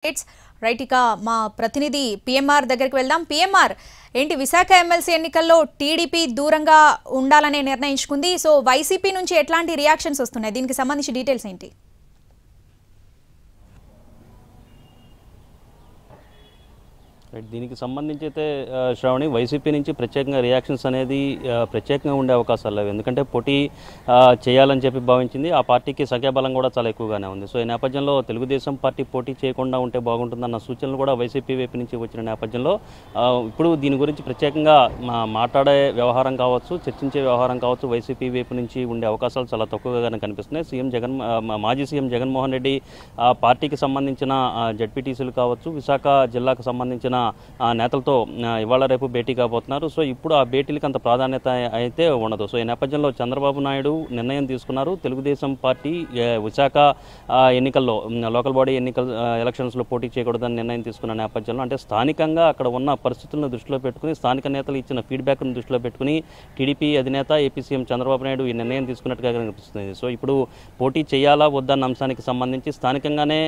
It's right. ఇక మా ప్రతినిధి పిఎంఆర్ దగ్గరికి వెళ్దాం. పిఎంఆర్, ఏంటి విశాఖ ఎమ్మెల్సీ ఎన్నికల్లో టీడీపీ దూరంగా ఉండాలనే నిర్ణయించుకుంది. సో వైసీపీ నుంచి ఎట్లాంటి రియాక్షన్స్ వస్తున్నాయి? దీనికి సంబంధించి డీటెయిల్స్ ఏంటి? దీనికి సంబంధించి అయితే శ్రావణి, వైసీపీ నుంచి ప్రత్యేకంగా రియాక్షన్స్ అనేది ప్రత్యేకంగా ఉండే అవకాశాలు లేవు. ఎందుకంటే పోటీ చేయాలని చెప్పి భావించింది. ఆ పార్టీకి సంఖ్యాబలం కూడా చాలా ఎక్కువగానే ఉంది. సో ఈ నేపథ్యంలో తెలుగుదేశం పార్టీ పోటీ చేయకుండా ఉంటే బాగుంటుందన్న సూచనలు కూడా వైసీపీ వైపు నుంచి వచ్చిన నేపథ్యంలో ఇప్పుడు దీని గురించి ప్రత్యేకంగా మాట్లాడే వ్యవహారం కావచ్చు, చర్చించే వ్యవహారం కావచ్చు, వైసీపీ వైపు నుంచి ఉండే అవకాశాలు చాలా తక్కువగానే కనిపిస్తున్నాయి. మాజీ సీఎం జగన్మోహన్ రెడ్డి పార్టీకి సంబంధించిన జడ్పీటీసీలు కావచ్చు, విశాఖ జిల్లాకు సంబంధించిన నేతలతో ఇవాళ రేపు భేటీ కాబోతున్నారు. సో ఇప్పుడు ఆ భేటీలకు అంత ప్రాధాన్యత అయితే ఉండదు. సో ఈ నేపథ్యంలో చంద్రబాబు నాయుడు నిర్ణయం తీసుకున్నారు. తెలుగుదేశం పార్టీ విశాఖ ఎన్నికల్లో, లోకల్ బాడీ ఎలక్షన్స్లో పోటీ చేయకూడదని నిర్ణయం తీసుకున్న నేపథ్యంలో, అంటే స్థానికంగా అక్కడ ఉన్న పరిస్థితులను దృష్టిలో పెట్టుకుని, స్థానిక నేతలు ఇచ్చిన ఫీడ్బ్యాక్ను దృష్టిలో పెట్టుకుని టీడీపీ అధినేత ఏపీ సీఎం చంద్రబాబు నాయుడు ఈ నిర్ణయం తీసుకున్నట్టుగా కనిపిస్తుంది. సో ఇప్పుడు పోటీ చేయాలా వద్దన్న అంశానికి సంబంధించి స్థానికంగానే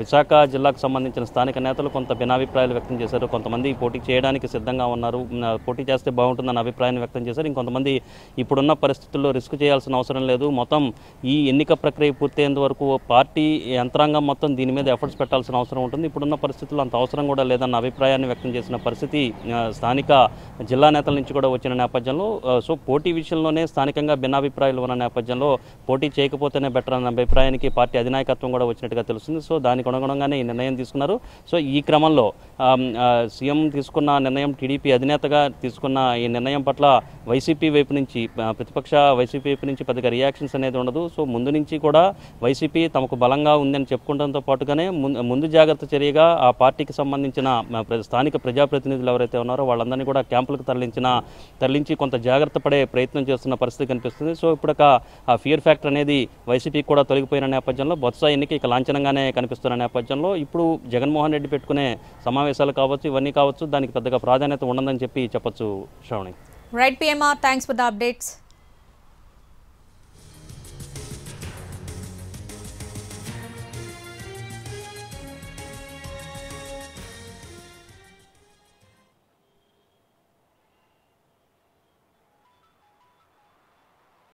విశాఖ జిల్లాకు సంబంధించిన స్థానిక నేతలు కొంత భిన్నాభిప్రాయాలు వ్యక్తం చేశారు. కొంతమంది పోటీ చేయడానికి సిద్ధంగా ఉన్నారు, పోటీ చేస్తే బాగుంటుందన్న అభిప్రాయాన్ని వ్యక్తం చేశారు. ఇంకొంతమంది ఇప్పుడున్న పరిస్థితుల్లో రిస్క్ చేయాల్సిన అవసరం లేదు, మొత్తం ఈ ఎన్నిక ప్రక్రియ పూర్తయ్యేంత వరకు పార్టీ యంత్రాంగం మొత్తం దీని మీద ఎఫర్ట్స్ పెట్టాల్సిన అవసరం ఉంటుంది, ఇప్పుడున్న పరిస్థితుల్లో అంత అవసరం కూడా లేదన్న అభిప్రాయాన్ని వ్యక్తం చేసిన పరిస్థితి స్థానిక జిల్లా నేతల నుంచి కూడా వచ్చిన నేపథ్యంలో, సో పోటీ విషయంలోనే స్థానికంగా భిన్నాభిప్రాయాలు ఉన్న నేపథ్యంలో పోటీ చేయకపోతేనే బెటర్ అన్న అభిప్రాయానికి పార్టీ అధినాయకత్వం కూడా వచ్చినట్టుగా తెలుస్తుంది. సో దానికి అనుగుణంగానే ఈ నిర్ణయం తీసుకున్నారు. సో ఈ క్రమంలో సీఎం తీసుకున్న నిర్ణయం, టీడీపీ అధినేతగా తీసుకున్న ఈ నిర్ణయం పట్ల వైసీపీ వైపు నుంచి, ప్రతిపక్ష వైసీపీ వైపు నుంచి పెద్దగా రియాక్షన్స్ అనేది ఉండదు. సో ముందు నుంచి కూడా వైసీపీ తమకు బలంగా ఉందని చెప్పుకోవడంతో పాటుగానే ముందు జాగ్రత్త చర్యగా ఆ పార్టీకి సంబంధించిన స్థానిక ప్రజాప్రతినిధులు ఎవరైతే ఉన్నారో వాళ్ళందరినీ కూడా క్యాంపులకు తరలించి కొంత జాగ్రత్త పడే ప్రయత్నం చేస్తున్న పరిస్థితి కనిపిస్తుంది. సో ఇప్పుడు ఆ ఫియర్ ఫ్యాక్టర్ అనేది వైసీపీకి కూడా తొలగిపోయిన నేపథ్యంలో, బొత్స ఎన్నిక ఇక లాంఛనంగానే కనిపిస్తున్న నేపథ్యంలో ఇప్పుడు జగన్మోహన్ రెడ్డి పెట్టుకునే సమావేశాలు కావచ్చు, ఇవన్నీ కావచ్చు, దానికి పెద్దగా ప్రాధాన్యత ఉండదని చెప్పి చెప్పొచ్చు Shravani. Right PMR, thanks for the updates.